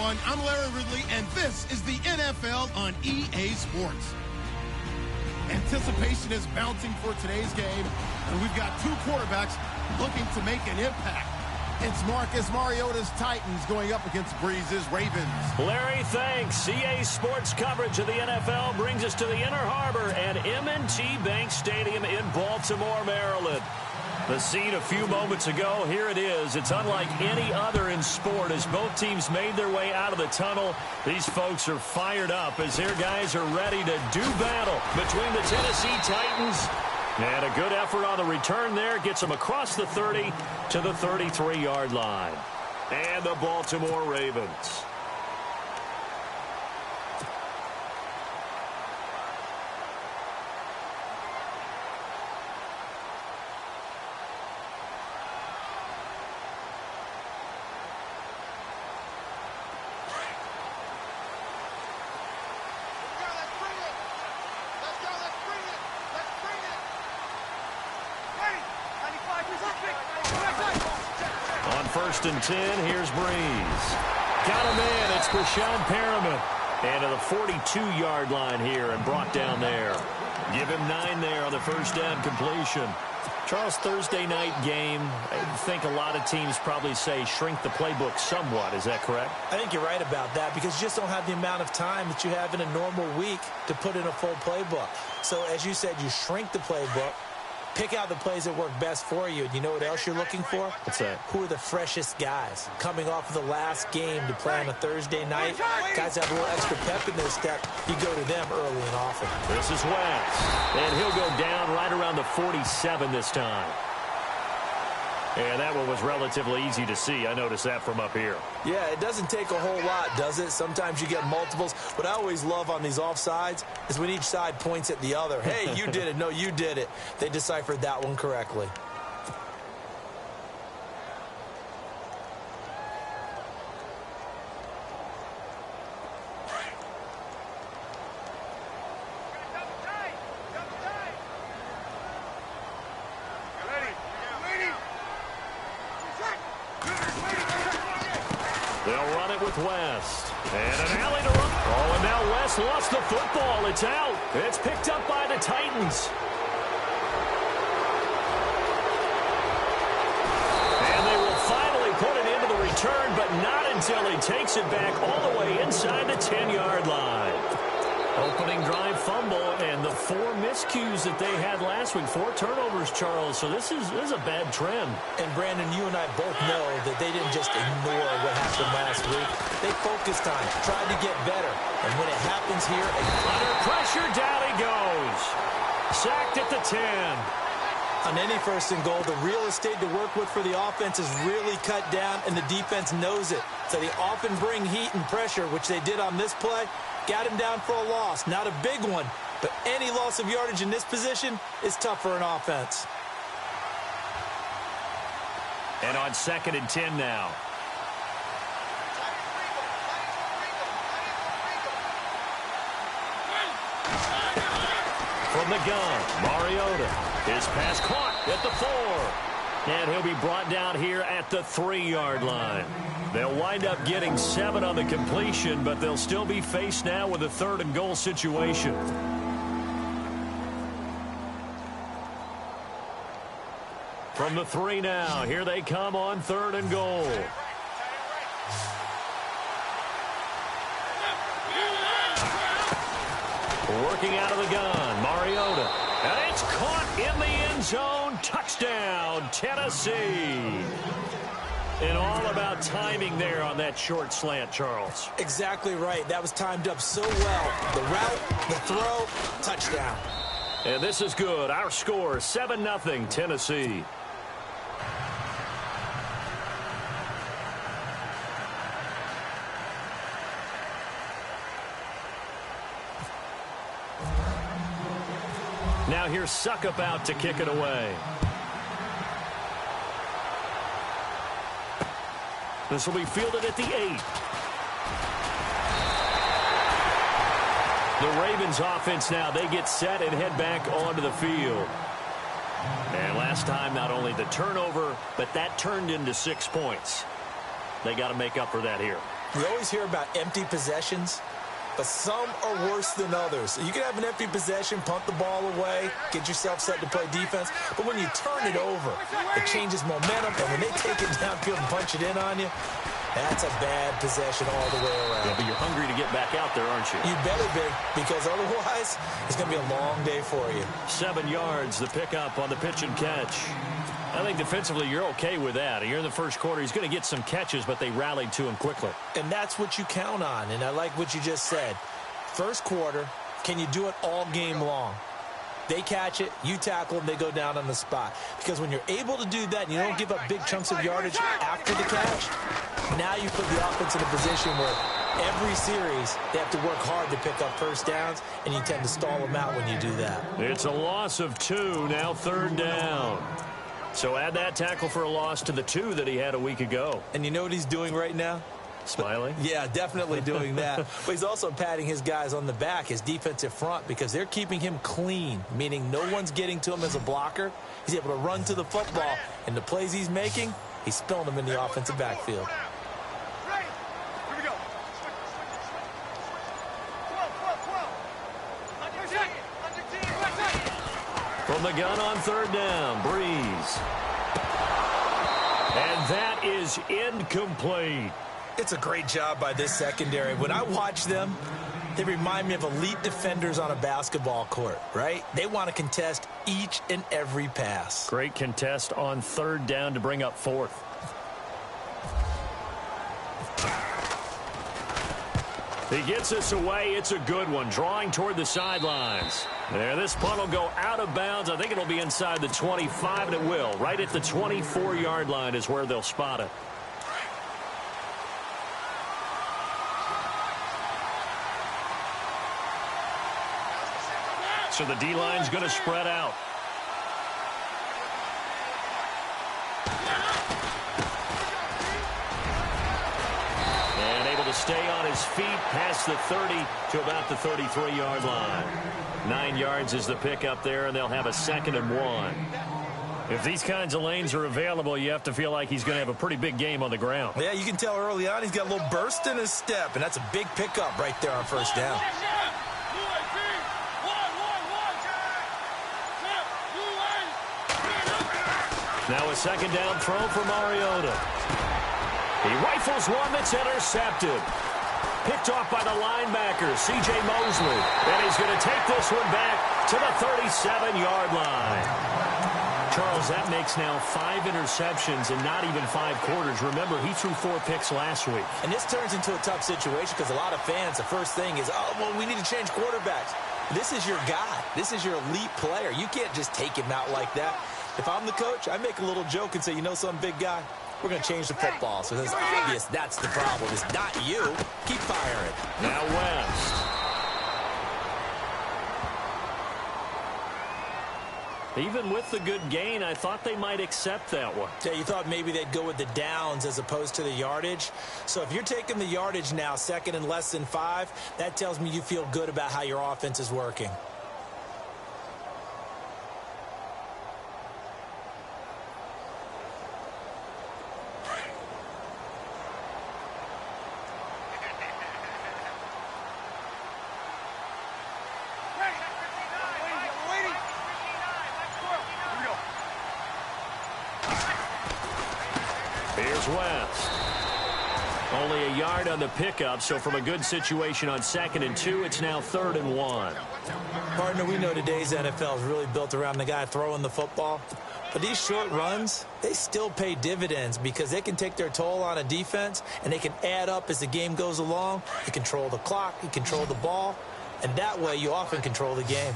everyone. I'm Larry Ridley, and this is the NFL on EA Sports. Anticipation is mounting for today's game, and we've got two quarterbacks looking to make an impact. It's Marcus Mariota's Titans going up against Breeze's Ravens. Larry, thanks. EA Sports coverage of the NFL brings us to the Inner Harbor at M&T Bank Stadium in Baltimore, Maryland. The scene a few moments ago, here it is. It's unlike any other in sport as both teams made their way out of the tunnel. These folks are fired up as their guys are ready to do battle between the Tennessee Titans. And a good effort on the return there gets them across the 30 to the 33-yard line. And the Baltimore Ravens. First and 10, here's Breeze. Got him in, it's Brashad Perriman. And to the 42-yard line here and brought down there. Give him 9 there on the first down completion. Charles, Thursday night game, I think a lot of teams probably say shrink the playbook somewhat. Is that correct? I think you're right about that because you just don't have the amount of time that you have in a normal week to put in a full playbook. So as you said, you shrink the playbook. Pick out the plays that work best for you. And you know what else you're looking for? What's that? Who are the freshest guys? Coming off of the last game to play on a Thursday night, guys have a little extra pep in their step. You go to them early and often. This is West. And he'll go down right around the 47 this time. And that one was relatively easy to see. I noticed that from up here. Yeah, it doesn't take a whole lot, does it? Sometimes you get multiples. What I always love on these offsides is when each side points at the other. Hey, you did it. No, you did it. They deciphered that one correctly. They'll run it with West. And an alley to run. Oh, and now West lost the football. It's out. It's picked up by the Titans. And they will finally put it into the return, but not until he takes it back all the way inside the 10-yard line. Opening drive fumble, and the 4 miscues that they had last week. 4 turnovers, Charles. So this is a bad trend. And, Brandon, you and I both know that they didn't just ignore what happened last week. They focused on it, tried to get better. And when it happens here, under pressure, down he goes. Sacked at the 10. On any first and goal, the real estate to work with for the offense is really cut down, and the defense knows it. So they often bring heat and pressure, which they did on this play. Got him down for a loss. Not a big one, but any loss of yardage in this position is tough for an offense. And on 2nd and 10 now. From the gun, Mariota. His pass caught at the 4. And he'll be brought down here at the 3-yard line. They'll wind up getting 7 on the completion, but they'll still be faced now with a 3rd and goal situation. From the 3 now, here they come on 3rd and goal. Working out of the gun, Mariota. And it's caught in the end zone. Touchdown, Tennessee. And all about timing there on that short slant, Charles. Exactly right. That was timed up so well. The route, the throw, touchdown. And this is good. Our score, 7-0, Tennessee. Now here's Suckup out to kick it away. This will be fielded at the 8. The Ravens offense now, they get set and head back onto the field. And last time, not only the turnover, but that turned into 6 points. They got to make up for that here. We always hear about empty possessions, but some are worse than others. You can have an empty possession, punt the ball away, get yourself set to play defense, but when you turn it over, it changes momentum, and when they take it downfield and punch it in on you, that's a bad possession all the way around. Yeah, but you're hungry to get back out there, aren't you? You better be, because otherwise, it's going to be a long day for you. 7 yards, the pickup on the pitch and catch. I think defensively you're okay with that. You're in the first quarter. He's going to get some catches, but they rallied to him quickly. And that's what you count on, and I like what you just said. First quarter, can you do it all game long? They catch it, you tackle them, they go down on the spot. Because when you're able to do that and you don't give up big chunks of yardage after the catch, now you put the offense in a position where every series they have to work hard to pick up first downs, and you tend to stall them out when you do that. It's a loss of 2, now 3rd down. So add that tackle for a loss to the 2 that he had a week ago. And you know what he's doing right now? Smiling? Yeah, definitely doing that. But he's also patting his guys on the back, his defensive front, because they're keeping him clean, meaning no one's getting to him as a blocker. He's able to run to the football, and the plays he's making, he's spilling them in the offensive backfield. From the gun on 3rd down, Breeze. And that is incomplete. It's a great job by this secondary. When I watch them, they remind me of elite defenders on a basketball court, right? They want to contest each and every pass. Great contest on 3rd down to bring up 4th. He gets us away. It's a good one. Drawing toward the sidelines. There, this punt will go out of bounds. I think it'll be inside the 25, and it will. Right at the 24-yard line is where they'll spot it. So the D-line's going to spread out. And able to stay on his feet past the 30 to about the 33-yard line. 9 yards is the pickup there, and they'll have a 2nd and 1. If these kinds of lanes are available, you have to feel like he's going to have a pretty big game on the ground. Yeah, you can tell early on he's got a little burst in his step, and that's a big pickup right there on 1st down. Now a 2nd down throw for Mariota. He rifles one that's intercepted. Picked off by the linebacker, C.J. Mosley. And he's going to take this one back to the 37-yard line. Charles, that makes now 5 interceptions and not even 5 quarters. Remember, he threw 4 picks last week. And this turns into a tough situation because a lot of fans, the first thing is, oh, well, we need to change quarterbacks. This is your guy. This is your elite player. You can't just take him out like that. If I'm the coach, I make a little joke and say, you know something, big guy? We're going to change the football. So it's obvious that's the problem. It's not you. Keep firing. Now West. Even with the good gain, I thought they might accept that one. Yeah, you thought maybe they'd go with the downs as opposed to the yardage. So if you're taking the yardage now, 2nd and less than 5, that tells me you feel good about how your offense is working. Here's West. Only a yard on the pickup, so from a good situation on 2nd and 2, it's now 3rd and 1. Partner, we know today's NFL is really built around the guy throwing the football. But these short runs, they still pay dividends because they can take their toll on a defense, and they can add up as the game goes along. You control the clock, you control the ball, and that way you often control the game.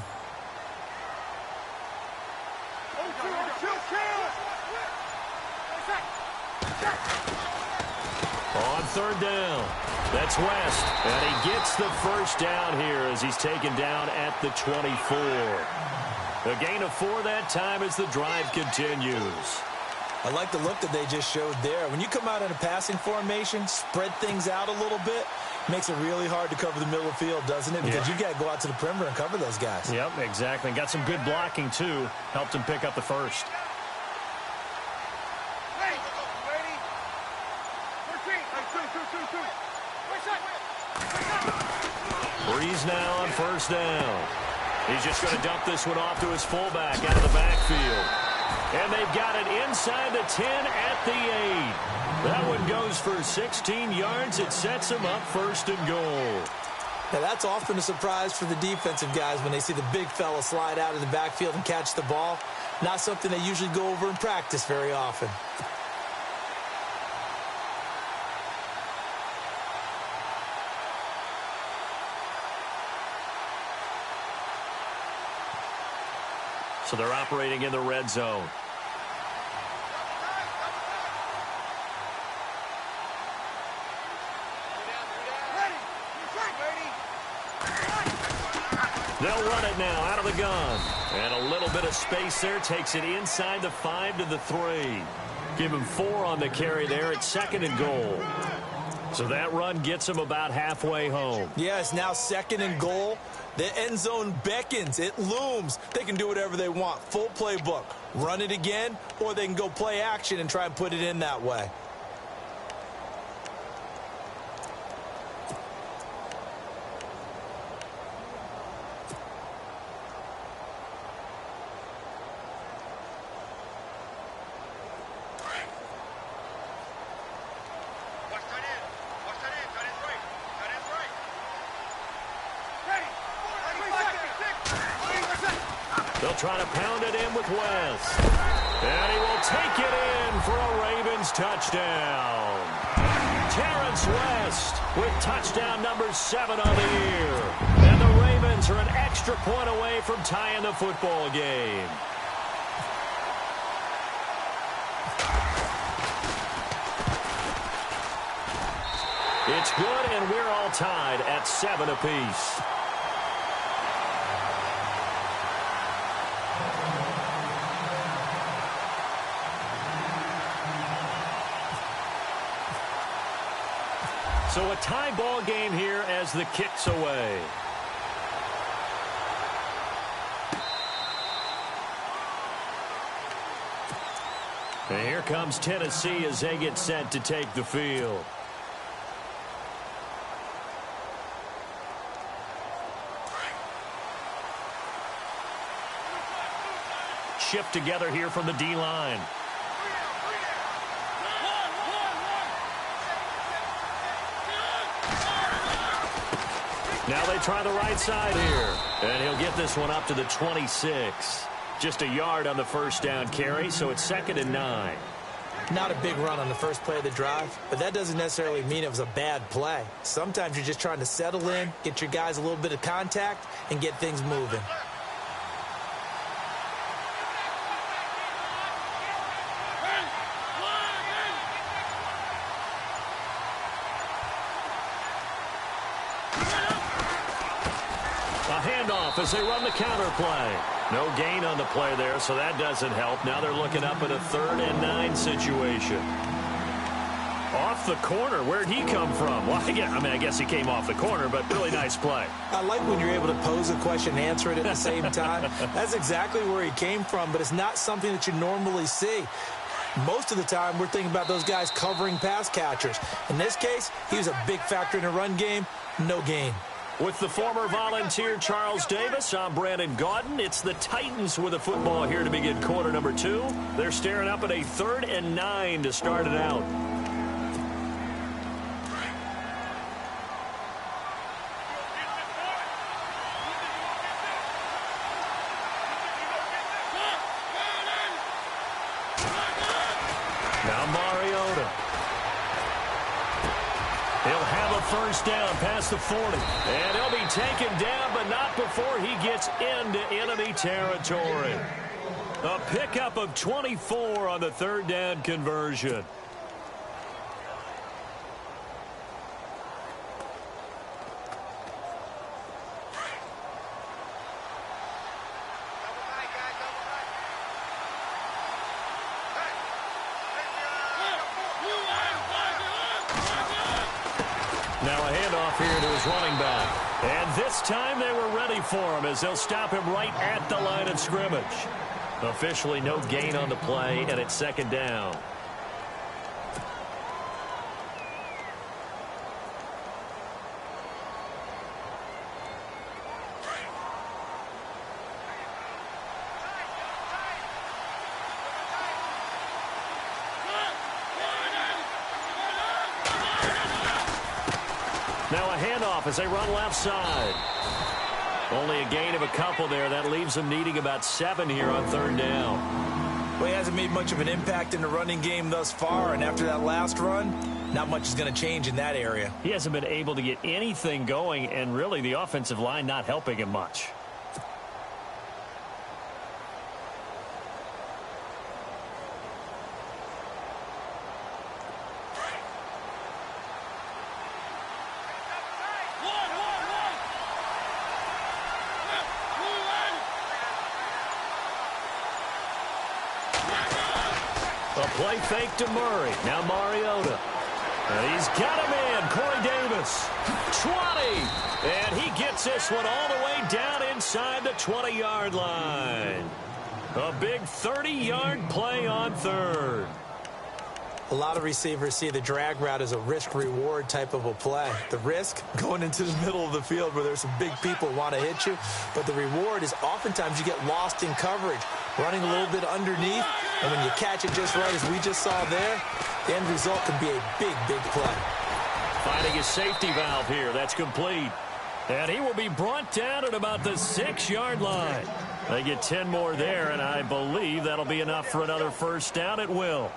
On 3rd down, that's West, and he gets the first down here as he's taken down at the 24. A gain of 4 that time as the drive continues. I like the look that they just showed there. When you come out in a passing formation, spread things out a little bit, makes it really hard to cover the middle of the field, doesn't it? Because you got to go out to the perimeter and cover those guys. Yep, exactly. Got some good blocking, too. Helped him pick up the first. Breeze now on first down. He's just going to dump this one off to his fullback out of the backfield. And they've got it inside the 10 at the 8. That one goes for 16 yards. It sets him up first and goal. Now, that's often a surprise for the defensive guys when they see the big fella slide out of the backfield and catch the ball. Not something they usually go over in practice very often. So they're operating in the red zone. They'll run it now out of the gun. And a little bit of space there. Takes it inside the 5 to the 3. Give him 4 on the carry there. It's second and goal. So that run gets him about halfway home. Yeah, it's now second and goal. The end zone beckons. It looms. They can do whatever they want. Full playbook. Run it again, or they can go play action and try and put it in that way. They'll try to pound it in with West. And he will take it in for a Ravens touchdown. Terrence West with touchdown number 7 on the year. And the Ravens are an extra point away from tying the football game. It's good, and we're all tied at 7 apiece. So a tie ball game here as the kick's away. And here comes Tennessee as they get set to take the field. Shift together here from the D-line. Now they try the right side here. And he'll get this one up to the 26. Just a yard on the first down carry, so it's second and 9. Not a big run on the first play of the drive, but that doesn't necessarily mean it was a bad play. Sometimes you're just trying to settle in, get your guys a little bit of contact, and get things moving. As they run the counter play. No gain on the play there, so that doesn't help. Now they're looking up at a 3rd and 9 situation. Off the corner. Where'd he come from? Well, I guess he came off the corner, but really nice play. I like when you're able to pose a question and answer it at the same time. That's exactly where he came from, but it's not something that you normally see. Most of the time, we're thinking about those guys covering pass catchers. In this case, he was a big factor in the run game. No gain. With the former Volunteer Charles Davis, I'm Brandon Gaudin. It's the Titans with the football here to begin quarter number 2. They're staring up at a 3rd and 9 to start it out. Now Mariota. He'll have a first down past the 40. And he'll be taken down, but not before he gets into enemy territory. A pickup of 24 on the 3rd down conversion. Now a handoff here to his running back. And this time they were ready for him as they'll stop him right at the line of scrimmage. Officially no gain on the play, and it's 2nd down. Now a handoff as they run left side. Only a gain of a couple there. That leaves them needing about 7 here on 3rd down. Well, he hasn't made much of an impact in the running game thus far, and after that last run, not much is going to change in that area. He hasn't been able to get anything going, and really the offensive line not helping him much. A play fake to Murray. Now Mariota. And he's got him in. Corey Davis. 20. And he gets this one all the way down inside the 20-yard line. A big 30-yard play on 3rd. A lot of receivers see the drag route as a risk-reward type of a play. The risk, going into the middle of the field where there's some big people who want to hit you. But the reward is oftentimes you get lost in coverage, running a little bit underneath. And when you catch it just right, as we just saw there, the end result can be a big, big play. Finding his safety valve here. That's complete. And he will be brought down at about the 6-yard line. They get 10 more there, and I believe that'll be enough for another first down. It will.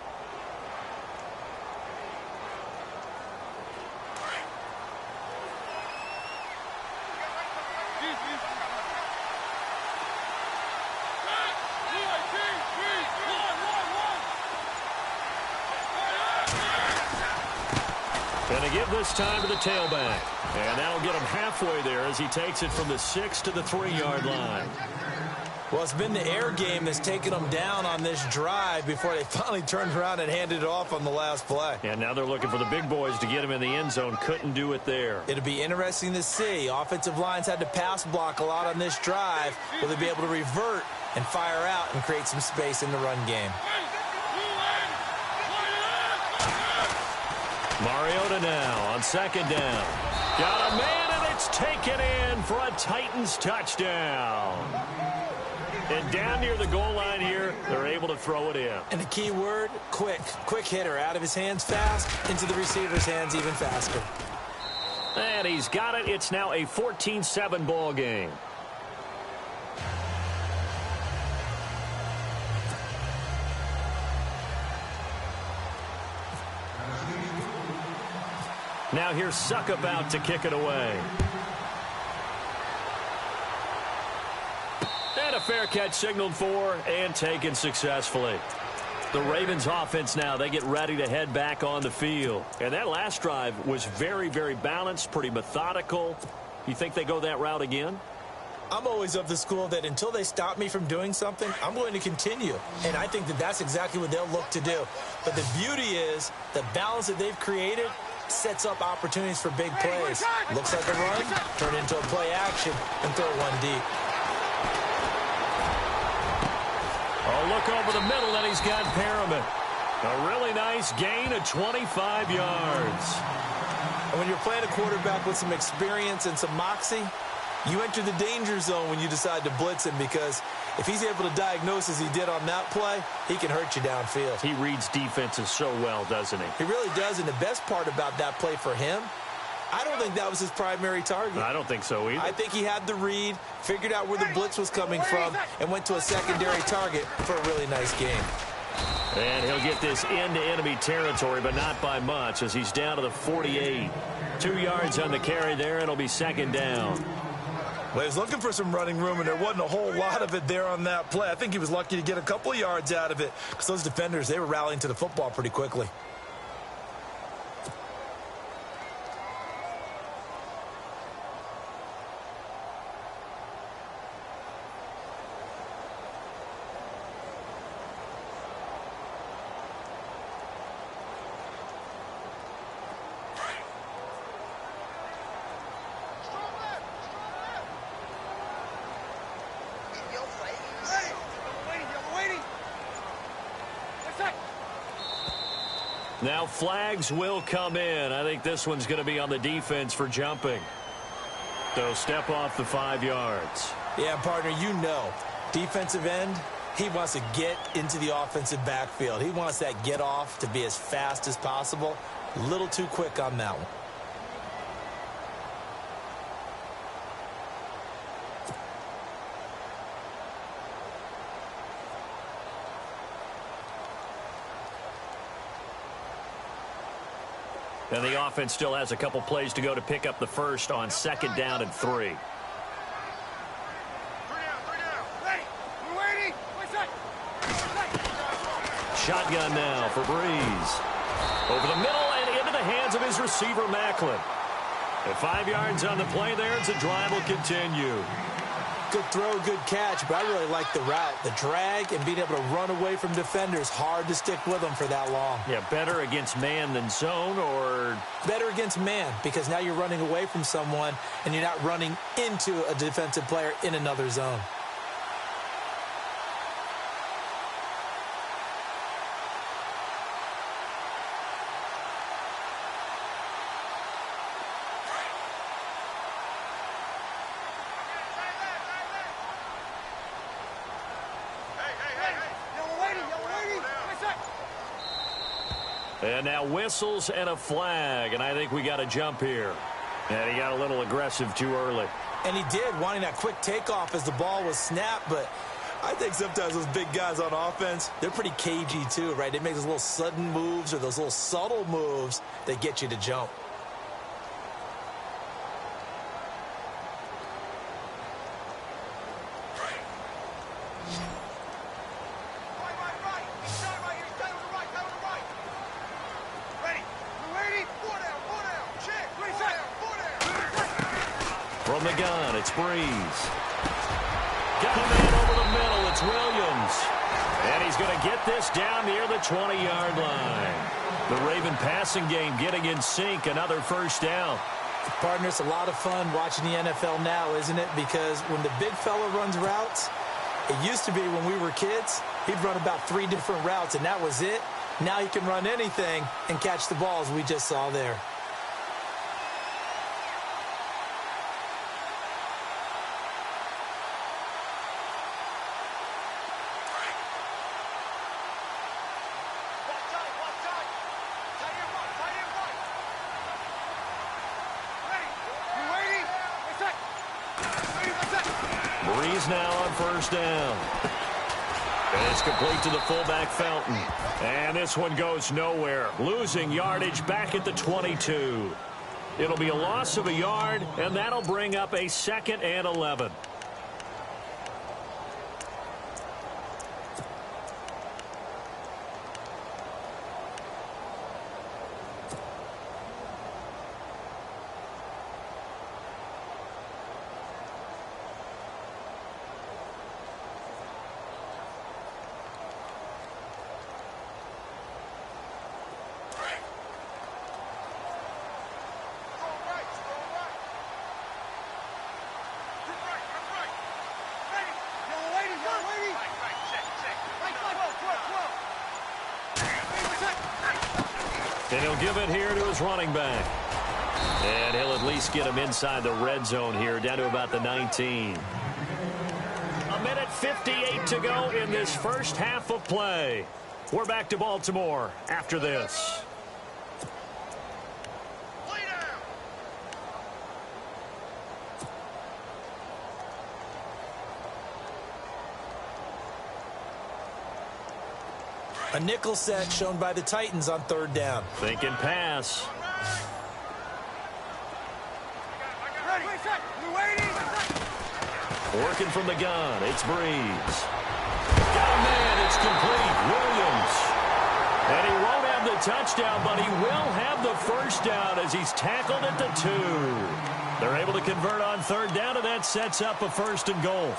Going to give this time to the tailback. And that'll get him halfway there as he takes it from the 6 to the 3-yard line. Well, it's been the air game that's taken them down on this drive before they finally turned around and handed it off on the last play. And now they're looking for the big boys to get him in the end zone. Couldn't do it there. It'll be interesting to see. Offensive lines had to pass block a lot on this drive. Will they be able to revert and fire out and create some space in the run game? Mariota now on 2nd down. Got a man, and it's taken in for a Titans touchdown. And down near the goal line here, they're able to throw it in. And the key word, quick. Quick hitter, out of his hands fast, into the receiver's hands even faster. And he's got it. It's now a 14-7 ball game. Now here's Suckup out to kick it away. And a fair catch signaled for and taken successfully. The Ravens offense now, they get ready to head back on the field. And that last drive was very, very balanced, pretty methodical. You think they go that route again? I'm always of the school that until they stop me from doing something, I'm going to continue. And I think that that's exactly what they'll look to do. But the beauty is the balance that they've created sets up opportunities for big plays. Looks like a run, turn it into a play action, and throw one deep. Oh, look over the middle, and he's got Perriman. A really nice gain of 25 yards. And when you're playing a quarterback with some experience and some moxie, you enter the danger zone when you decide to blitz him, because if he's able to diagnose as he did on that play, he can hurt you downfield. He reads defenses so well, doesn't he? He really does, and the best part about that play for him, I don't think that was his primary target. I don't think so either. I think he had the read, figured out where the blitz was coming from, and went to a secondary target for a really nice game. And he'll get this into enemy territory, but not by much, as he's down to the 48. 2 yards on the carry there, and it'll be 2nd down. Well, he was looking for some running room, and there wasn't a whole lot of it there on that play. I think he was lucky to get a couple of yards out of it, because those defenders, they were rallying to the football pretty quickly. Now flags will come in. I think this one's going to be on the defense for jumping. They'll step off the 5 yards. Yeah, partner, you know, defensive end, he wants to get into the offensive backfield. He wants that get off to be as fast as possible. A little too quick on that one. And the offense still has a couple plays to go to pick up the first on 2nd down and 3. Shotgun now for Breeze. Over the middle and into the hands of his receiver, Macklin. At 5 yards on the play there, the drive will continue. Good throw, good catch, but I really like the route. The drag and being able to run away from defenders, hard to stick with them for that long. Yeah, better against man than zone, or? Better against man, because now you're running away from someone and you're not running into a defensive player in another zone. And now whistles and a flag, and I think we got a jump here. And he got a little aggressive too early. And he did, wanting that quick takeoff as the ball was snapped, but I think sometimes those big guys on offense, they're pretty cagey too, right? They make those little sudden moves or those little subtle moves that get you to jump. From the gun, it's Breeze. Got a man over the middle, it's Williams. And he's going to get this down near the 20-yard line. The Raven passing game getting in sync, another first down. Partner, it's a lot of fun watching the NFL now, isn't it? Because when the big fella runs routes, it used to be when we were kids, he'd run about 3 different routes, and that was it. Now he can run anything and catch the balls we just saw there. Breeze now on first down. And it's complete to the fullback, Felton. And this one goes nowhere. Losing yardage back at the 22. It'll be a loss of a yard, and that'll bring up a 2nd and 11. And he'll give it here to his running back. And he'll at least get him inside the red zone here, down to about the 19. 1:58 to go in this first half of play. We're back to Baltimore after this. A nickel set shown by the Titans on 3rd down. Thinking pass. Working from the gun, it's Breeze. Got a man, it's complete. Williams. And he won't have the touchdown, but he will have the first down as he's tackled at the 2. They're able to convert on 3rd down, and that sets up a 1st and goal.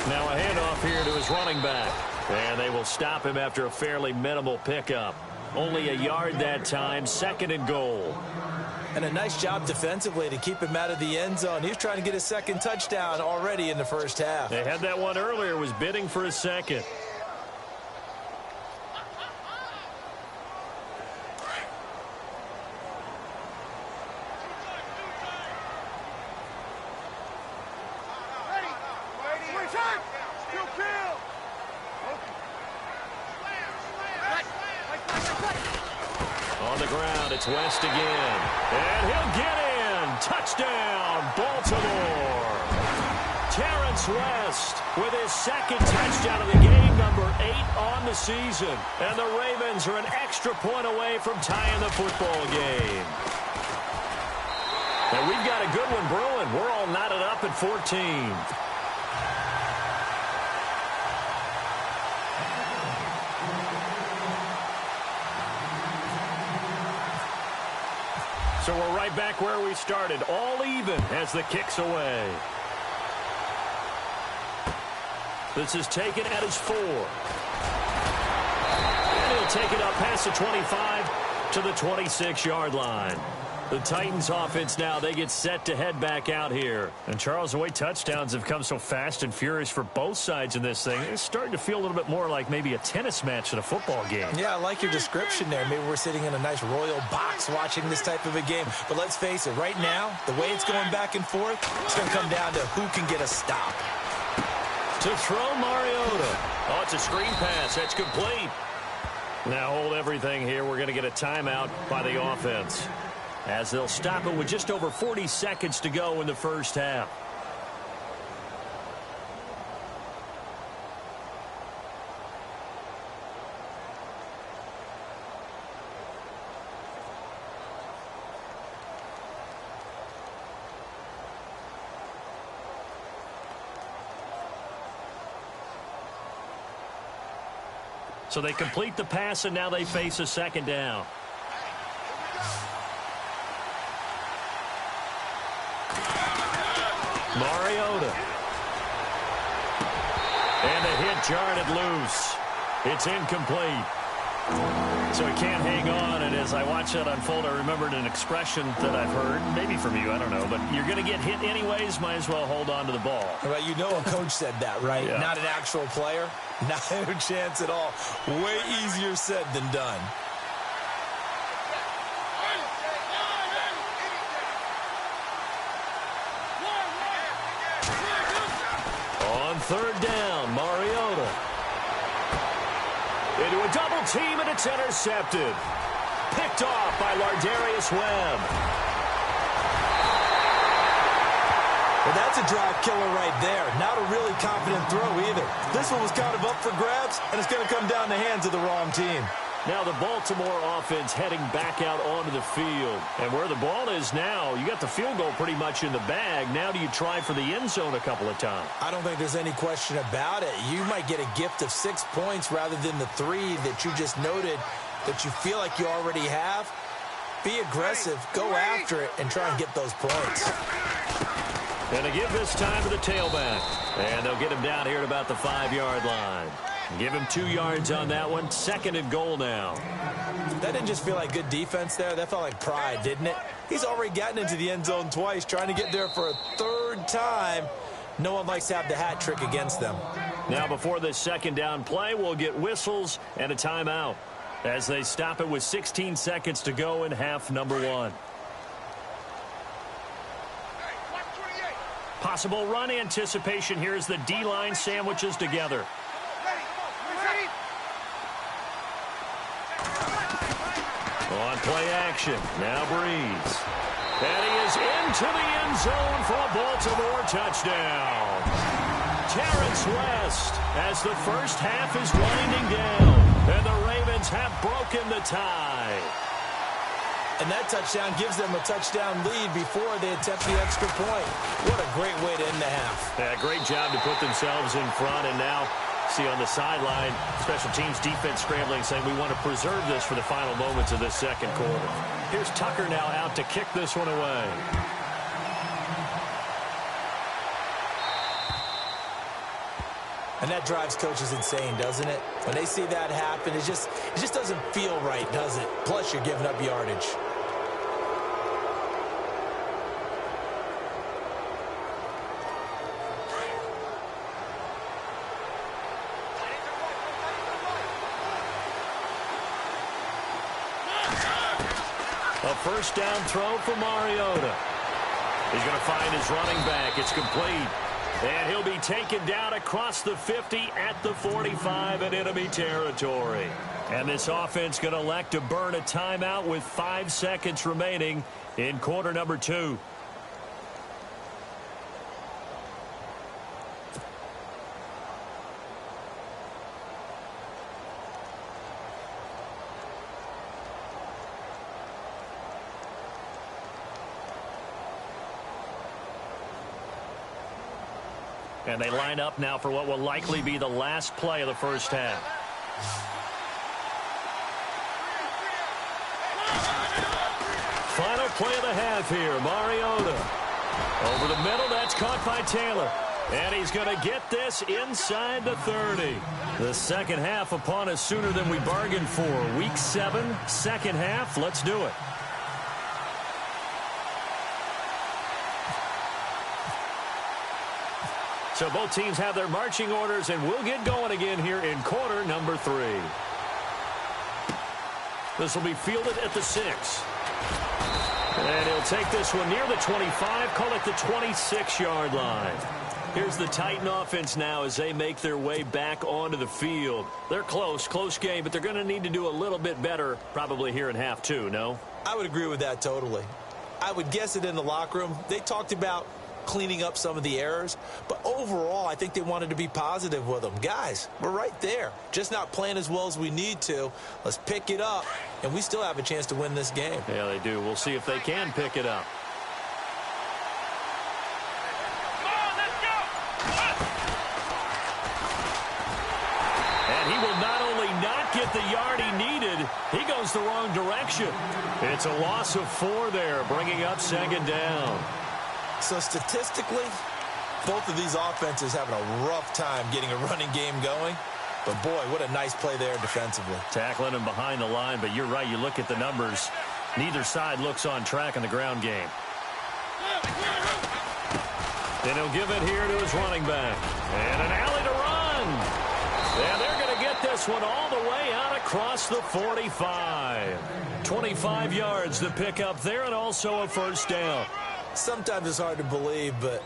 Now a handoff here to his running back. And they will stop him after a fairly minimal pickup. Only a yard that time, 2nd and goal. And a nice job defensively to keep him out of the end zone. He was trying to get his second touchdown already in the first half. They had that one earlier, was bidding for a second. On the ground, it's West again. And he'll get in. Touchdown, Baltimore. Terrence West with his second touchdown of the game, number 8 on the season. And the Ravens are an extra point away from tying the football game. And we've got a good one brewing. We're all knotted up at 14. So we're right back where we started, all even as the kick's away. This is taken at his 4. And he'll take it up past the 25 to the 26-yard line. The Titans offense now, they get set to head back out here. And Charles, the way touchdowns have come so fast and furious for both sides in this thing, it's starting to feel a little bit more like maybe a tennis match than a football game. Yeah, I like your description there. Maybe we're sitting in a nice royal box watching this type of a game. But let's face it, right now, the way it's going back and forth, it's going to come down to who can get a stop. To throw Mariota. Oh, it's a screen pass. That's complete. Now hold everything here. We're going to get a timeout by the offense, as they'll stop it with just over 40 seconds to go in the first half. So they complete the pass, and now they face a second down. Mariota. And the hit jarred it loose. It's incomplete. So he can't hang on, and as I watch that unfold, I remembered an expression that I've heard, maybe from you, I don't know, but you're going to get hit anyways, might as well hold on to the ball. Well, you know a coach said that, right? Yeah. Not an actual player. Not a chance at all. Way easier said than done. On third down, Mariota. Into a double team, and it's intercepted. Picked off by Lardarius Webb. Well, that's a drive killer right there. Not a really confident throw either. This one was kind of up for grabs, and it's going to come down the hands of the wrong team. Now the Baltimore offense heading back out onto the field. And where the ball is now, you got the field goal pretty much in the bag. Now do you try for the end zone a couple of times? I don't think there's any question about it. You might get a gift of 6 points rather than the 3 that you just noted that you feel like you already have. Be aggressive, go after it, and try and get those points. And to give this time to the tailback. And they'll get him down here at about the 5-yard line. Give him 2 yards on that one. Second and goal now. That didn't just feel like good defense there. That felt like pride, didn't it? He's already gotten into the end zone twice, trying to get there for a 3rd time. No one likes to have the hat trick against them. Now before this second down play, we'll get whistles and a timeout as they stop it with 16 seconds to go in half number 1. Possible run anticipation here as the D-line sandwiches together. On play action, now Breeze. And he is into the end zone for a Baltimore touchdown. Terrence West as the first half is winding down. And the Ravens have broken the tie. And that touchdown gives them a touchdown lead before they attempt the extra point. What a great way to end the half. Yeah, great job to put themselves in front, and now see on the sideline, special teams defense scrambling, saying we want to preserve this for the final moments of this second quarter. Here's Tucker now out to kick this one away. And that drives coaches insane, doesn't it? When they see that happen, it just doesn't feel right, does it? Plus, you're giving up yardage. A first down throw for Mariota. He's going to find his running back. It's complete. And he'll be taken down across the 50 at the 45 in enemy territory. And this offense going to elect to burn a timeout with 5 seconds remaining in quarter number 2. And they line up now for what will likely be the last play of the first half. Final play of the half here. Mariota. Over the middle. That's caught by Taylor. And he's going to get this inside the 30. The second half upon us sooner than we bargained for. Week 7, second half. Let's do it. So both teams have their marching orders, and we'll get going again here in quarter number 3. This will be fielded at the 6. And he'll take this one near the 25, call it the 26-yard line. Here's the Titan offense now as they make their way back onto the field. They're close game, but they're going to need to do a little bit better probably here in half 2, no? I would agree with that totally. I would guess it in the locker room. They talked about cleaning up some of the errors, but overall I think they wanted to be positive with them. Guys, we're right there, just not playing as well as we need to. Let's pick it up, and we still have a chance to win this game. Yeah, they do. We'll see if they can pick it up. And he will not only not get the yard he needed, he goes the wrong direction. It's a loss of 4 there, bringing up second down. So statistically, both of these offenses having a rough time getting a running game going. But, boy, what a nice play there defensively. Tackling him behind the line, but you're right. You look at the numbers. Neither side looks on track in the ground game. Then he'll give it here to his running back. And an alley to run. And they're going to get this one all the way out across the 45. 25 yards to pick up there, and also a first down. Sometimes it's hard to believe, but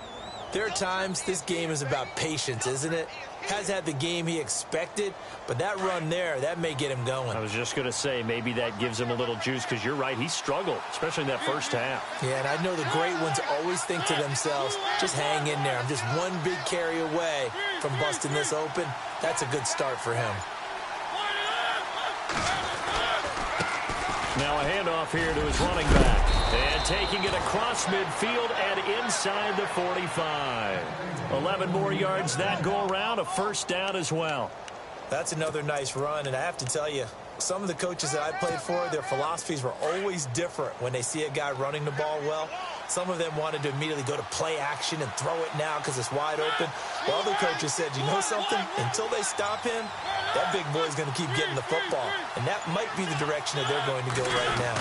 there are times this game is about patience, isn't it? Has had the game he expected, but that run there, that may get him going. I was just going to say, maybe that gives him a little juice, because you're right, he struggled, especially in that first half. Yeah, and I know the great ones always think to themselves, just hang in there. I'm just one big carry away from busting this open. That's a good start for him. Now a handoff here to his running back. And taking it across midfield and inside the 45. 11 more yards that go around, a first down as well. That's another nice run, and I have to tell you, some of the coaches that I played for, their philosophies were always different when they see a guy running the ball well. Some of them wanted to immediately go to play action and throw it now because it's wide open. While other coaches said, you know something? Until they stop him, that big boy's going to keep getting the football. And that might be the direction that they're going to go right now.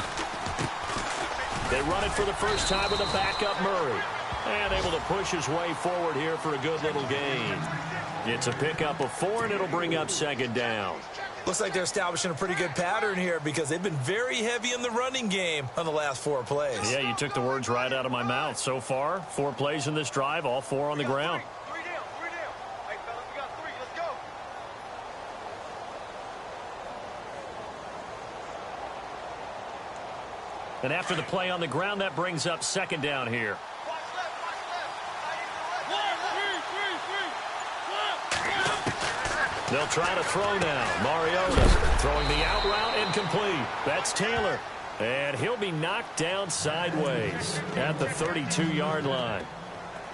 They run it for the first time with a backup Murray. And able to push his way forward here for a good little gain. It's a pickup of 4, and it'll bring up second down. Looks like they're establishing a pretty good pattern here because they've been very heavy in the running game on the last 4 plays. Yeah, you took the words right out of my mouth. So far, 4 plays in this drive, all 4 on the ground. Hey, fellas, we got 3. Let's go. And after the play on the ground, that brings up second down here. Watch left. They'll try to throw now. Mariota throwing the out route incomplete. That's Taylor. And he'll be knocked down sideways at the 32-yard line.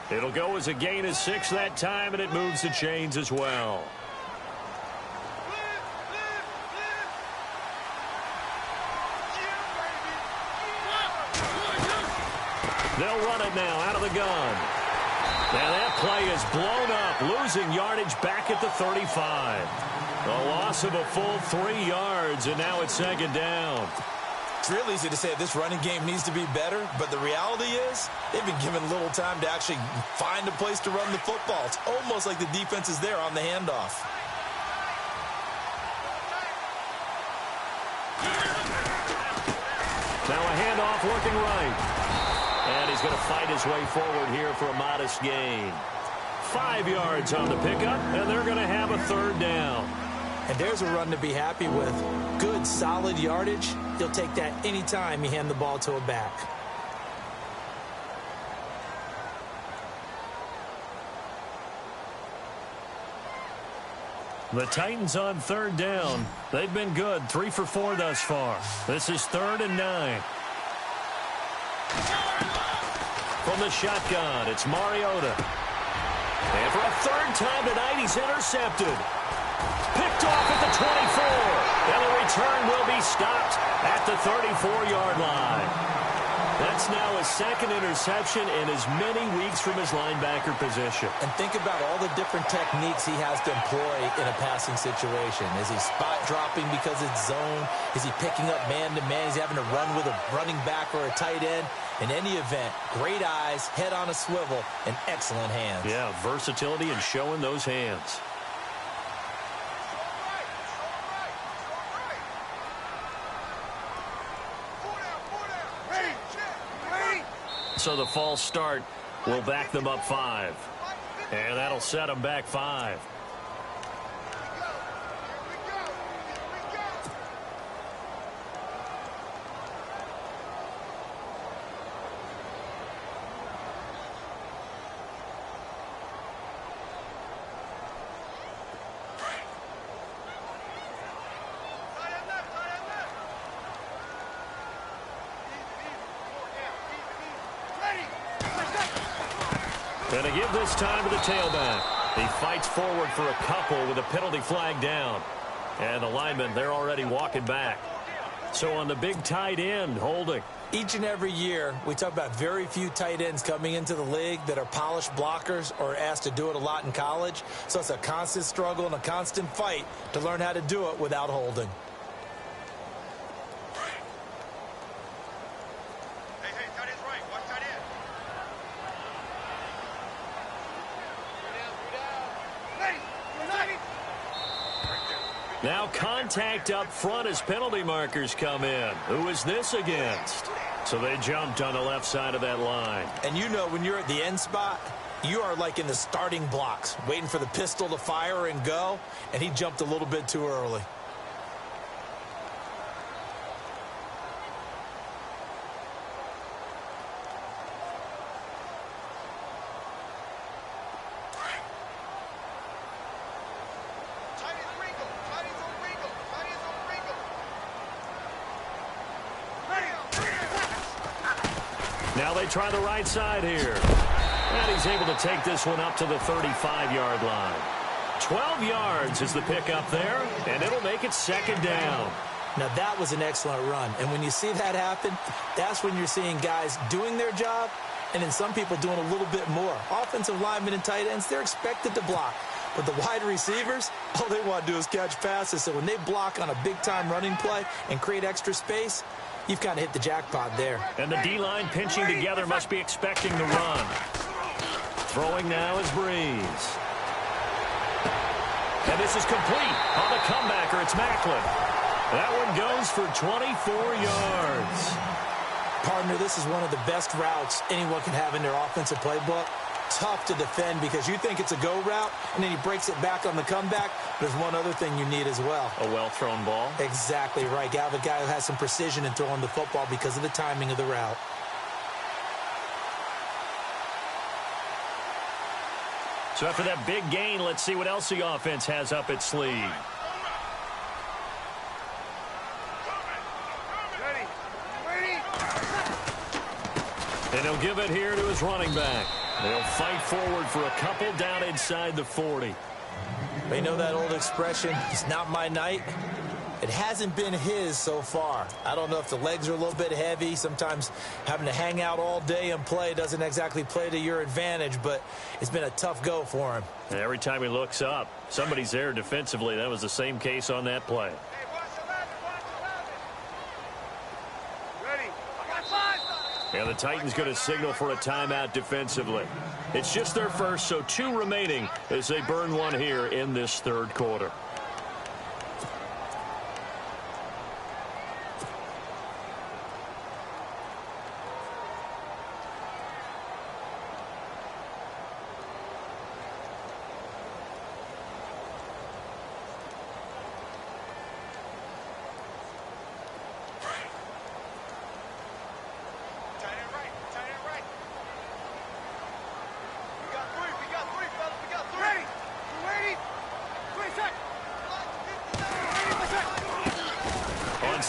It'll go as a gain of 6 that time, and it moves the chains as well. They'll run it now out of the gun. And that play is blown up, losing yardage back at the 35. A loss of a full 3 yards, and now it's second down. It's real easy to say this running game needs to be better, but the reality is they've been given little time to actually find a place to run the football. It's almost like the defense is there on the handoff. Now a handoff looking right. And he's going to fight his way forward here for a modest gain. 5 yards on the pickup, and they're going to have a third down. And there's a run to be happy with. Good, solid yardage. He'll take that anytime you hand the ball to a back. The Titans on third down. They've been good, 3 for 4 thus far. This is 3rd and 9. From the shotgun, it's Mariota. And for a third time tonight, he's intercepted. Picked off at the 24. And the return will be stopped at the 34-yard line. That's now his second interception in as many weeks from his linebacker position. And think about all the different techniques he has to employ in a passing situation. Is he spot dropping because it's zone? Is he picking up man-to-man? Is he having to run with a running back or a tight end? In any event, great eyes, head on a swivel, and excellent hands. Yeah, versatility and showing those hands. So the false start will back them up 5. And that'll set them back 5. Going to give this time to the tailback. He fights forward for a couple with a penalty flag down. And the linemen, they're already walking back. So on the big tight end, holding. Each and every year, we talk about very few tight ends coming into the league that are polished blockers or asked to do it a lot in college. So it's a constant struggle and a constant fight to learn how to do it without holding. Now contact up front as penalty markers come in. Who is this against? So they jumped on the left side of that line. And you know when you're at the end spot, you are like in the starting blocks, waiting for the pistol to fire and go, and he jumped a little bit too early. Now they try the right side here. And he's able to take this one up to the 35-yard line. 12 yards is the pickup there, and it'll make it 2nd down. Now that was an excellent run. And when you see that happen, that's when you're seeing guys doing their job and then some people doing a little bit more. Offensive linemen and tight ends, they're expected to block. But the wide receivers, all they want to do is catch passes. So when they block on a big-time running play and create extra space, you've kind of hit the jackpot there. And the D-line pinching together must be expecting the run. Throwing now is Breeze. And this is complete on the comebacker. It's Macklin. That one goes for 24 yards. Partner, this is one of the best routes anyone can have in their offensive playbook. Tough to defend because you think it's a go route, and then he breaks it back on the comeback. There's one other thing you need as well. A well-thrown ball. Exactly right. You have a guy who has some precision in throwing the football because of the timing of the route. So after that big gain, let's see what else the offense has up its sleeve. And he'll give it here to his running back. They'll fight forward for a couple down inside the 40. They know that old expression, it's not my night. It hasn't been his so far. I don't know if the legs are a little bit heavy. Sometimes having to hang out all day and play doesn't exactly play to your advantage, but it's been a tough go for him. And every time he looks up, somebody's there defensively. That was the same case on that play. And the Titans going to signal for a timeout defensively. It's just their first, so 2 remaining as they burn one here in this 3rd quarter.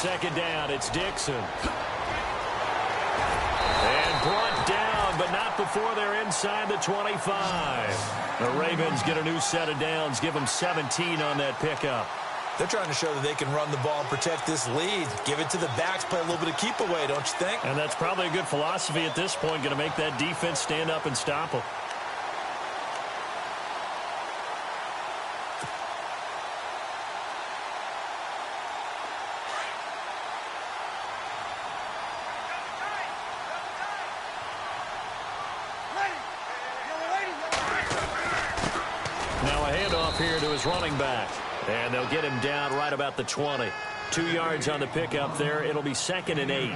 second down. It's Dixon. And brought down, but not before they're inside the 25. The Ravens get a new set of downs, give them 17 on that pickup. They're trying to show that they can run the ball and protect this lead. Give it to the backs, play a little bit of keep away, don't you think? And that's probably a good philosophy at this point, going to make that defense stand up and stop them. Now a handoff here to his running back. And they'll get him down right about the 20. 2 yards on the pickup there. It'll be 2nd and 8.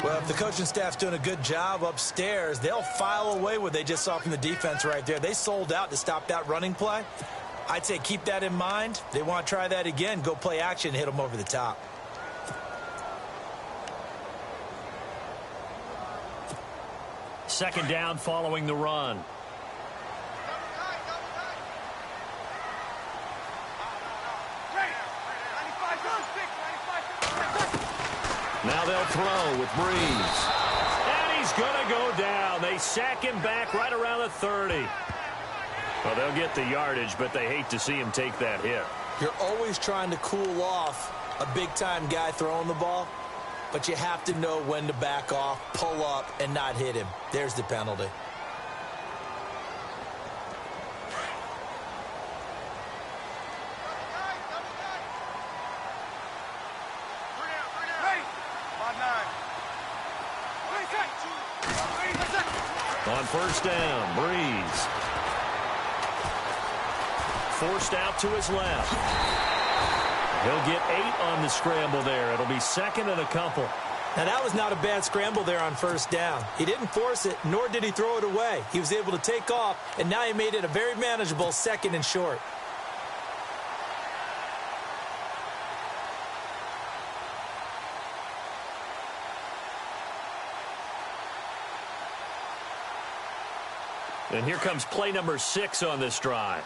Well, if the coaching staff's doing a good job upstairs, they'll file away what they just saw from the defense right there. They sold out to stop that running play. I'd say keep that in mind. They want to try that again. Go play action and hit them over the top. Second down following the run. Now they'll throw with Breeze. And he's going to go down. They sack him back right around the 30. Well, they'll get the yardage, but they hate to see him take that hit. You're always trying to cool off a big-time guy throwing the ball, but you have to know when to back off, pull up, and not hit him. There's the penalty. On first down, Breeze. Forced out to his left. He'll get 8 on the scramble there. It'll be 2nd and a couple. Now, that was not a bad scramble there on first down. He didn't force it, nor did he throw it away. He was able to take off, and now he made it a very manageable 2nd and short. And here comes play number 6 on this drive.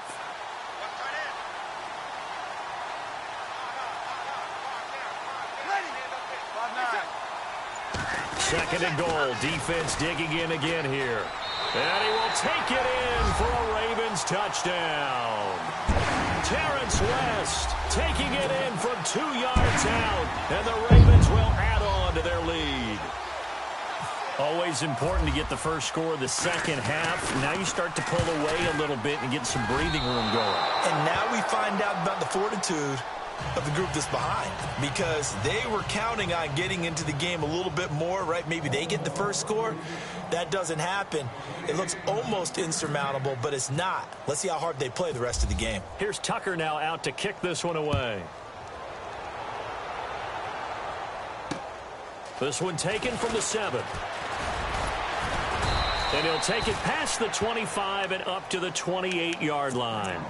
Second and goal. Defense digging in again here. And he will take it in for a Ravens touchdown. Terrence West taking it in from 2 yards out. And the Ravens will add on to their lead. Always important to get the first score of the second half. Now you start to pull away a little bit and get some breathing room going. And now we find out about the fortitude of the group that's behind, because they were counting on getting into the game a little bit more, right? Maybe they get the first score. That doesn't happen. It looks almost insurmountable, but it's not. Let's see how hard they play the rest of the game. Here's Tucker now out to kick this one away. This one taken from the 7. And he'll take it past the 25 and up to the 28-yard line.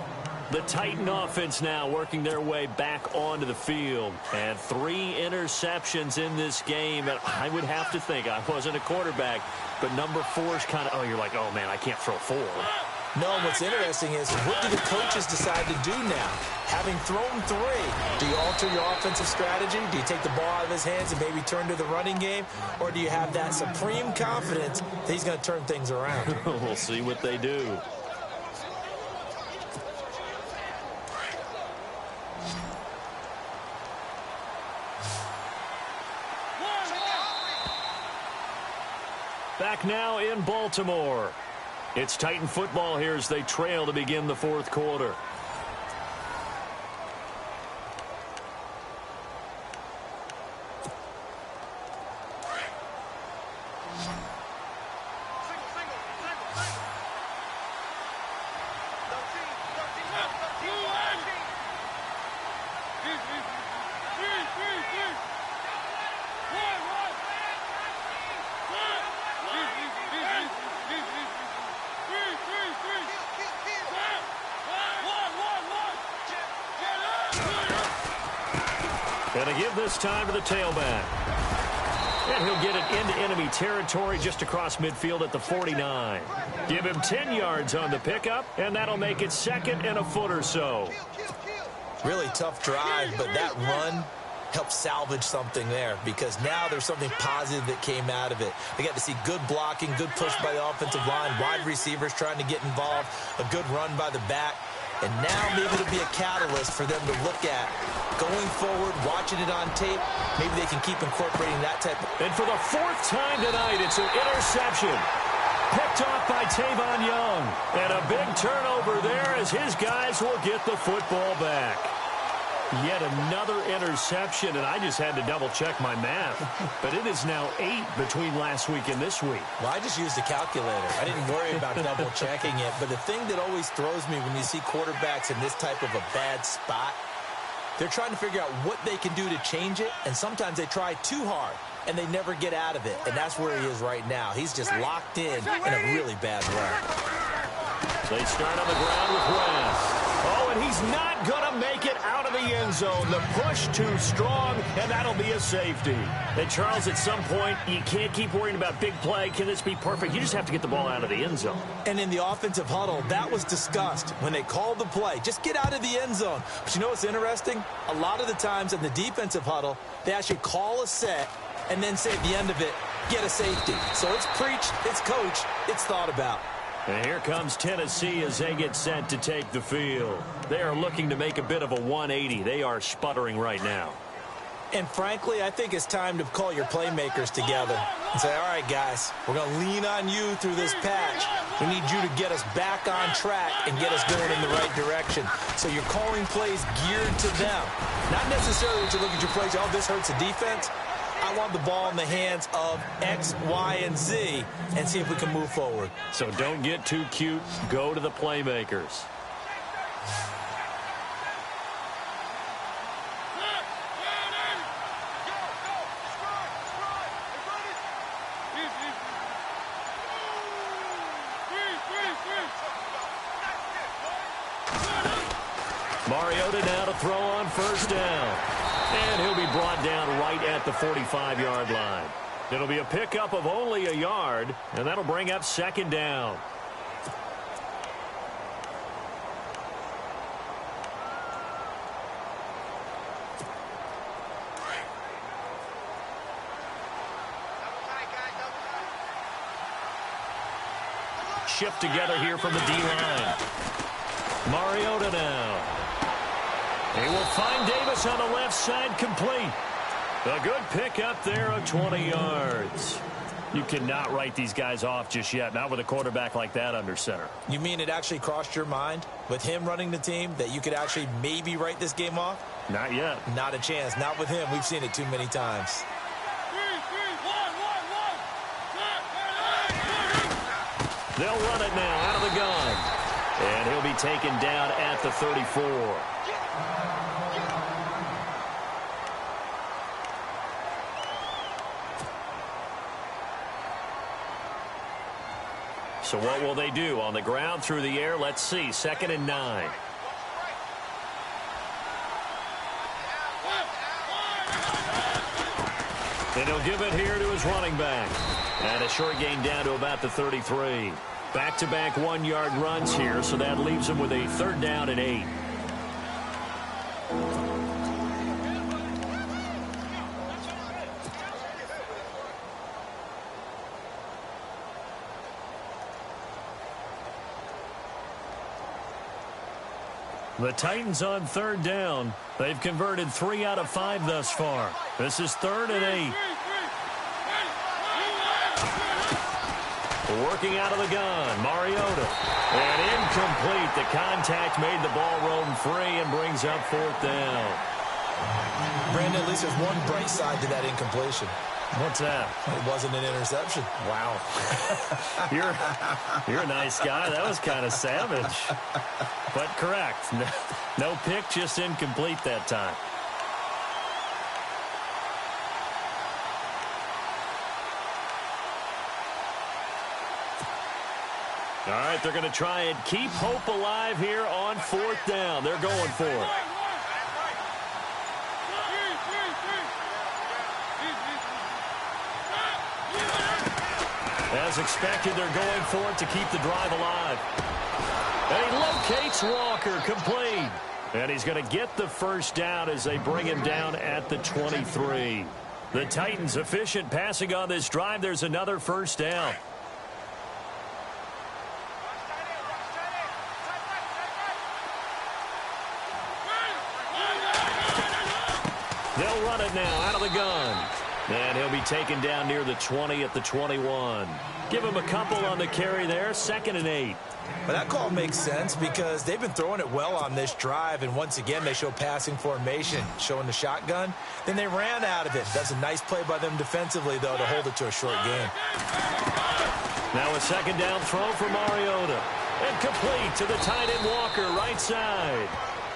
The Titan offense now working their way back onto the field. And 3 interceptions in this game. And I would have to think, I wasn't a quarterback, but number 4 is kind of, oh, you're like, oh, man, I can't throw 4. No, and what's interesting is, what do the coaches decide to do now? Having thrown 3, do you alter your offensive strategy? Do you take the ball out of his hands and maybe turn to the running game? Or do you have that supreme confidence that he's going to turn things around? We'll see what they do. Back now in Baltimore. It's Titan football here as they trail to begin the 4th quarter. And a give this time to the tailback. And he'll get it into enemy territory just across midfield at the 49. Give him 10 yards on the pickup, and that'll make it 2nd and a foot or so. Really tough drive, but that run help salvage something there, because now there's something positive that came out of it. They got to see good blocking, good push by the offensive line, wide receivers trying to get involved, a good run by the back. And now maybe it'll be a catalyst for them to look at going forward, watching it on tape. Maybe they can keep incorporating that type of... And for the fourth time tonight, it's an interception. Picked off by Tavon Young. And a big turnover there as his guys will get the football back. Yet another interception, and I just had to double-check my math. But it is now 8 between last week and this week. Well, I just used a calculator. I didn't worry about double-checking it. But the thing that always throws me when you see quarterbacks in this type of a bad spot, they're trying to figure out what they can do to change it, and sometimes they try too hard, and they never get out of it. And that's where he is right now. He's just locked in a really bad run. They start on the ground with West. Oh, and he's not going to make it out of the end zone. The push too strong, and that'll be a safety. And, Charles, at some point, you can't keep worrying about big play. Can this be perfect? You just have to get the ball out of the end zone. And in the offensive huddle, that was discussed when they called the play. Just get out of the end zone. But you know what's interesting? A lot of the times in the defensive huddle, they actually call a set and then say at the end of it, get a safety. So it's preached, it's coached, it's thought about. And here comes Tennessee as they get set to take the field. They are looking to make a bit of a 180. They are sputtering right now. And frankly, I think it's time to call your playmakers together and say, all right, guys, we're going to lean on you through this patch. We need you to get us back on track and get us going in the right direction. So you're calling plays geared to them. Not necessarily that you look at your plays, oh, this hurts the defense. I want the ball in the hands of X, Y, and Z and see if we can move forward. So don't get too cute. Go to the playmakers. Mariota now to throw on first down. And he'll be brought down right at the 45-yard line. It'll be a pickup of only a yard, and that'll bring up second down. Shift together here from the D-line. Mariota now. He will find Davis on the left side, complete. A good pickup there of 20 yards. You cannot write these guys off just yet, not with a quarterback like that under center. You mean it actually crossed your mind with him running the team that you could actually maybe write this game off? Not yet. Not a chance. Not with him. We've seen it too many times. They'll run it now out of the gun. And he'll be taken down at the 34. So what will they do? On the ground, through the air, let's see. 2nd and 9. And he'll give it here to his running back. And a short gain down to about the 33. Back-to-back 1-yard runs here, so that leaves him with a 3rd down and 8. The Titans on 3rd down. They've converted 3 out of 5 thus far. This is 3rd and 8. Working out of the gun, Mariota. And incomplete. The contact made the ball roam free and brings up 4th down. Brandon, at least there's one bright side to that incompletion. What's that? It wasn't an interception. Wow. You're a nice guy. That was kind of savage. But correct. No pick, just incomplete that time. All right, they're going to try and keep hope alive here on 4th down. They're going for it. As expected, they're going for it to keep the drive alive. And he locates Walker, complete. And he's going to get the first down as they bring him down at the 23. The Titans efficient passing on this drive. There's another first down. They'll run it now out of the gun. And he'll be taken down near the 20 at the 21. Give him a couple on the carry there. 2nd and 8. But that call makes sense because they've been throwing it well on this drive, and once again they show passing formation, showing the shotgun. Then they ran out of it. That's a nice play by them defensively, though, to hold it to a short game. Now a 2nd down throw for Mariota. And complete to the tight end Walker, right side.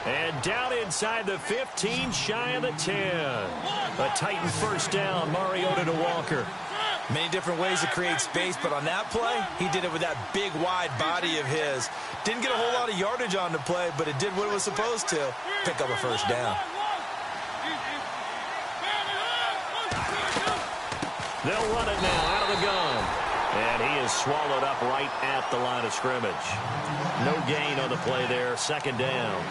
And down inside the 15, shy of the 10. A Titan first down, Mariota to Walker. Many different ways to create space, but on that play, he did it with that big, wide body of his. Didn't get a whole lot of yardage on the play, but it did what it was supposed to. Pick up a first down. They'll run it now out of the gun. And he is swallowed up right at the line of scrimmage. No gain on the play there. 2nd down.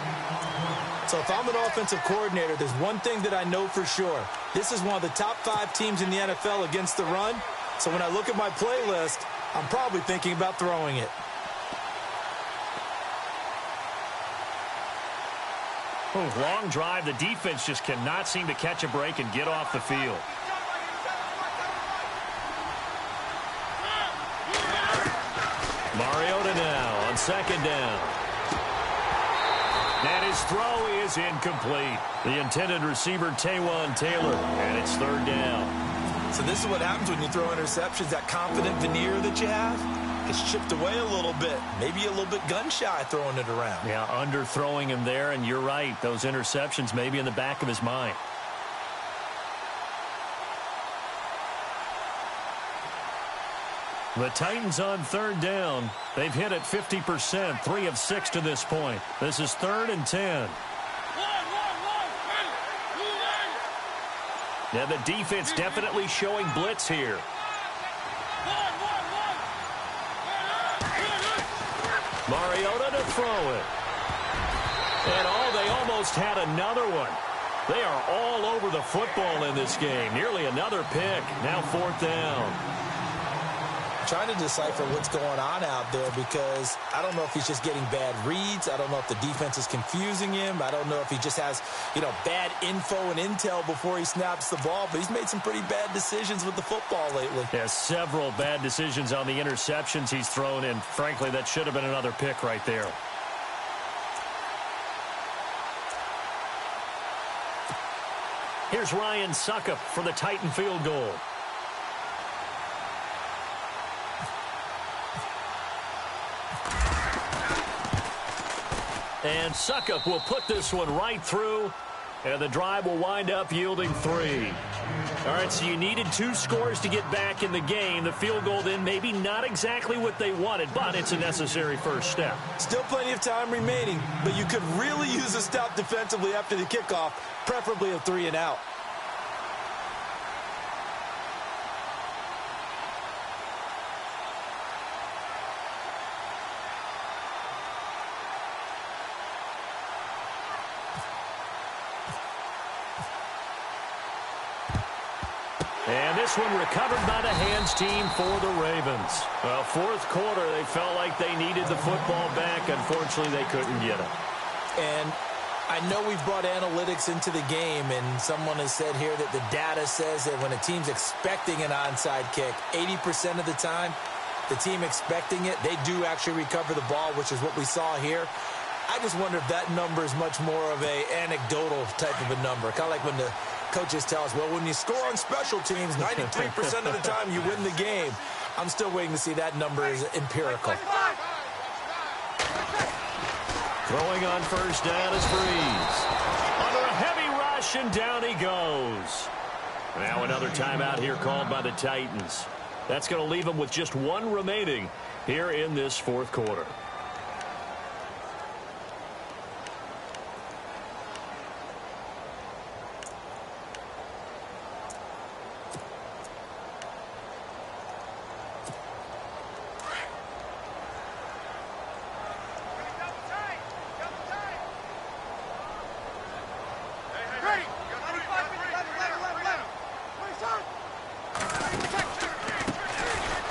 So if I'm an offensive coordinator, there's one thing that I know for sure. This is one of the top 5 teams in the NFL against the run. So when I look at my playlist, I'm probably thinking about throwing it. Long drive. The defense just cannot seem to catch a break and get off the field. Mariota now on 2nd down. And his throw is incomplete. The intended receiver, Taywan Taylor, and it's 3rd down. So this is what happens when you throw interceptions. That confident veneer that you have gets chipped away a little bit. Maybe a little bit gun-shy throwing it around. Yeah, underthrowing him there, and you're right. Those interceptions may be in the back of his mind. The Titans on 3rd down. They've hit it 50%, 3 of 6 to this point. This is 3rd and 10. Now the defense definitely showing blitz here. Mariota to throw it. And they almost had another one. They are all over the football in this game. Nearly another pick. Now 4th down. Trying to decipher what's going on out there because I don't know if he's just getting bad reads. I don't know if the defense is confusing him. I don't know if he just has, bad info and intel before he snaps the ball. But he's made some pretty bad decisions with the football lately. Yeah, several bad decisions on the interceptions he's thrown, and frankly, that should have been another pick right there. Here's Ryan Suckup for the Titan field goal. And Suckup will put this one right through, and the drive will wind up yielding 3. All right, so you needed 2 scores to get back in the game. The field goal then maybe not exactly what they wanted, but it's a necessary first step. Still plenty of time remaining, but you could really use a stop defensively after the kickoff, preferably a 3-and-out. And this one recovered by the hands team for the Ravens. Well, 4th quarter, they felt like they needed the football back. Unfortunately, they couldn't get it. And I know we've brought analytics into the game, and someone has said here that the data says that when a team's expecting an onside kick, 80% of the time, the team expecting it, they do actually recover the ball, which is what we saw here. I just wonder if that number is much more of a anecdotal type of a number. Kind of like when the coaches tell us, well, when you score on special teams, 93% of the time you win the game. I'm still waiting to see that number is empirical. Throwing on first down is Breeze. Under a heavy rush, and down he goes. Now another timeout here called by the Titans. That's going to leave them with just 1 remaining here in this 4th quarter.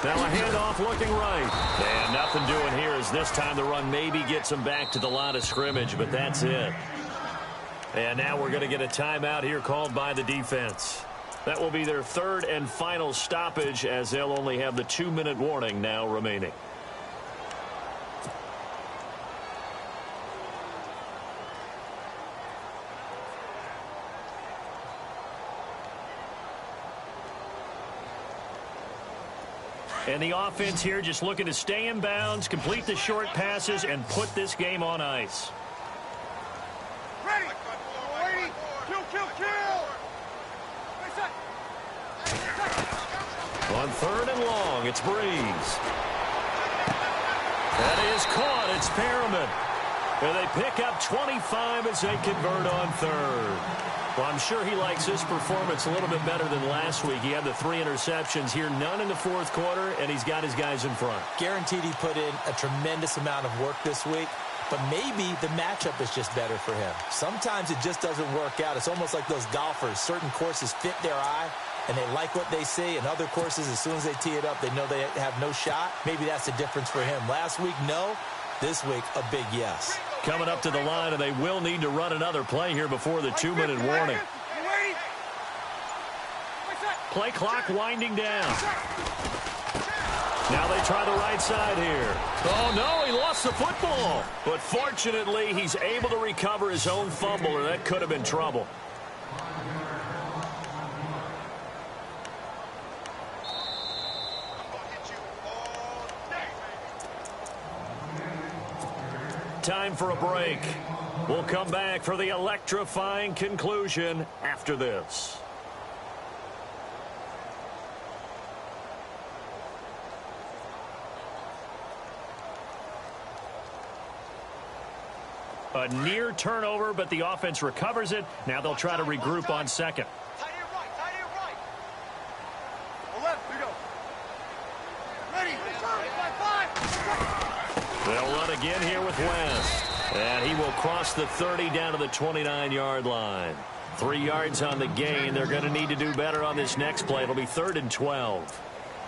Now a handoff looking right. And nothing doing here as this time the run maybe gets him back to the line of scrimmage, but that's it. And now we're going to get a timeout here called by the defense. That will be their third and final stoppage as they'll only have the 2-minute warning now remaining. And the offense here just looking to stay in bounds, complete the short passes, and put this game on ice. Ready. Ready. Kill, kill, kill. On third and long, it's Breeze. That is caught. It's Perriman. And they pick up 25 as they convert on third. Well, I'm sure he likes his performance a little bit better than last week. He had the 3 interceptions here, none in the fourth quarter, and he's got his guys in front. Guaranteed he put in a tremendous amount of work this week, but maybe the matchup is just better for him. Sometimes it just doesn't work out. It's almost like those golfers. Certain courses fit their eye, and they like what they see, and other courses, as soon as they tee it up, they know they have no shot. Maybe that's the difference for him. Last week, no. This week, a big yes. Coming up to the line, and they will need to run another play here before the 2-minute warning. Play clock winding down. Now they try the right side here. Oh, no, he lost the football. But fortunately, he's able to recover his own fumble, or that could have been trouble. Time for a break. We'll come back for the electrifying conclusion after this. A near turnover, but the offense recovers it. Now they'll try to regroup on second. Tight end right, tight end right. Well, left, here we go. Ready, They'll run again here with West. And he will cross the 30 down to the 29-yard line. 3 yards on the gain. They're going to need to do better on this next play. It'll be 3rd and 12.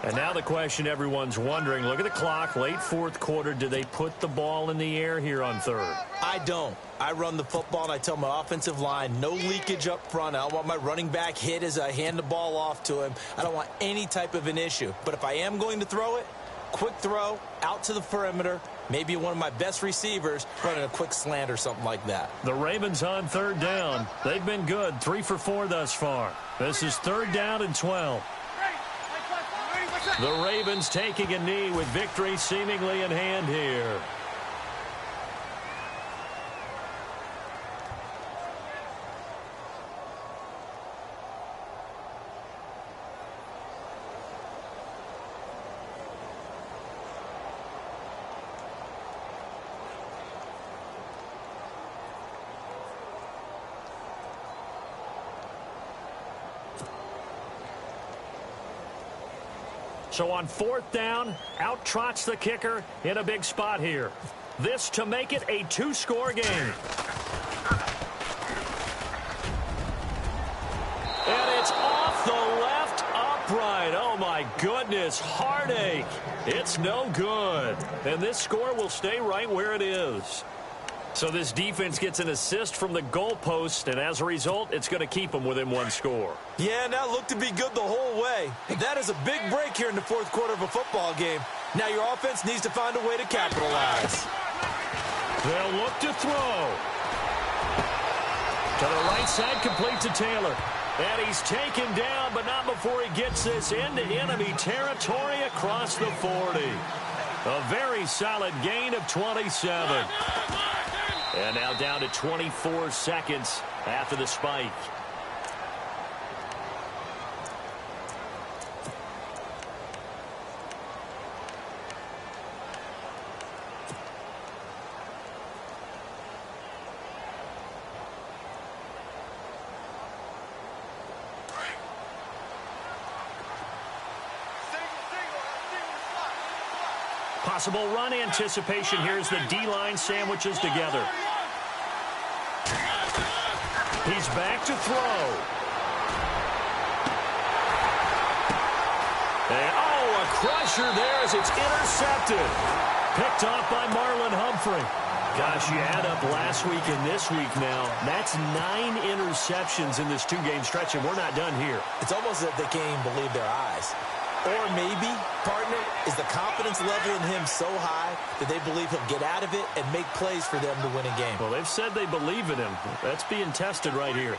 And now the question everyone's wondering, look at the clock, late fourth quarter. Do they put the ball in the air here on third? I don't. I run the football, and I tell my offensive line, no leakage up front. I don't want my running back hit as I hand the ball off to him. I don't want any type of an issue. But if I am going to throw it, quick throw, out to the perimeter, maybe one of my best receivers running a quick slant or something like that. The Ravens on third down. They've been good, 3 for 4 thus far. This is 3rd down and 12. The Ravens taking a knee with victory seemingly in hand here. So on 4th down, out trots the kicker in a big spot here. This to make it a 2-score game. And it's off the left upright. Oh, my goodness. Heartache. It's no good. And this score will stay right where it is. So this defense gets an assist from the goalpost, and as a result, it's going to keep them within 1 score. Yeah, and that looked to be good the whole way. That is a big break here in the fourth quarter of a football game. Now your offense needs to find a way to capitalize. They'll look to throw. To the right side, complete to Taylor. And he's taken down, but not before he gets this into enemy territory across the 40. A very solid gain of 27. And now down to 24 seconds after the spike. Possible run anticipation here as the D-line sandwiches together. He's back to throw. And, oh, a crusher there as it's intercepted. Picked off by Marlon Humphrey. Gosh, you add up last week and this week now. That's 9 interceptions in this 2-game stretch, and we're not done here. It's almost as if they can't even believe their eyes. Or maybe, partner, is the confidence level in him so high that they believe he'll get out of it and make plays for them to win a game. Well, they've said they believe in him. That's being tested right here.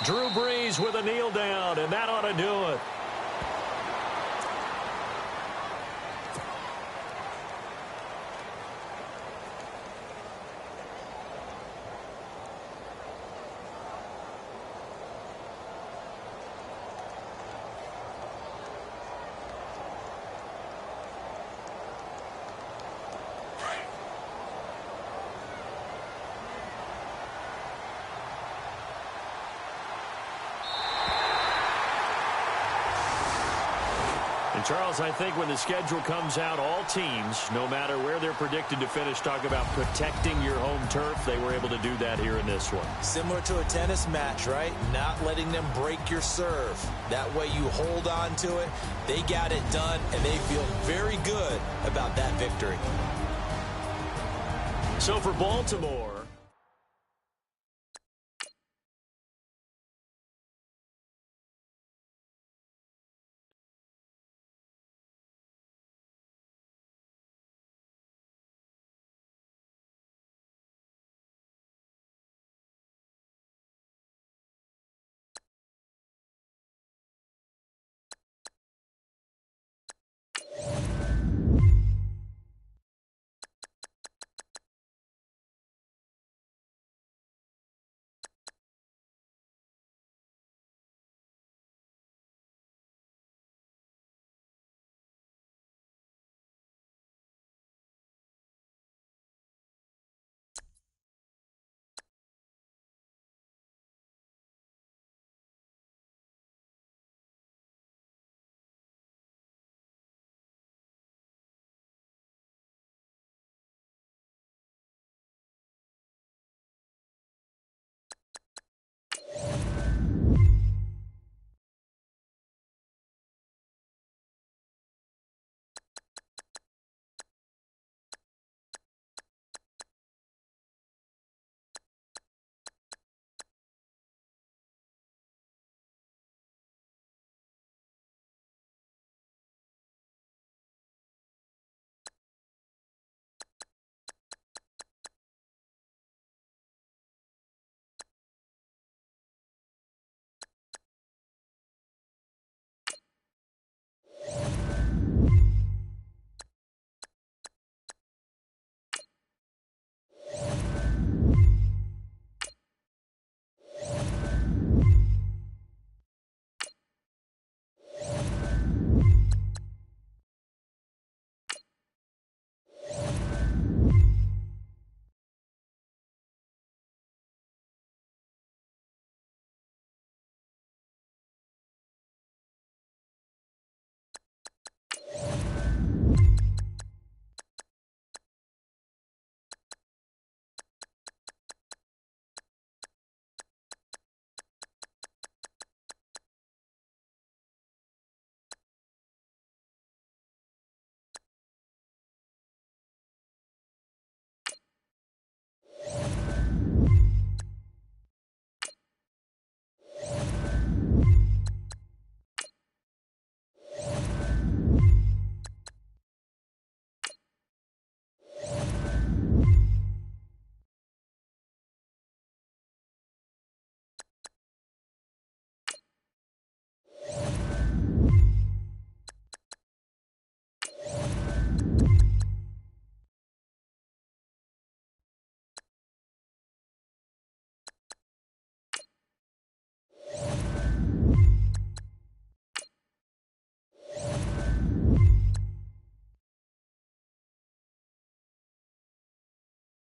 Drew Brees with a kneel down, and that ought to do it. And Charles, I think when the schedule comes out, all teams, no matter where they're predicted to finish, talk about protecting your home turf. They were able to do that here in this one. Similar to a tennis match, right? Not letting them break your serve. That way you hold on to it. They got it done, and they feel very good about that victory. So for Baltimore,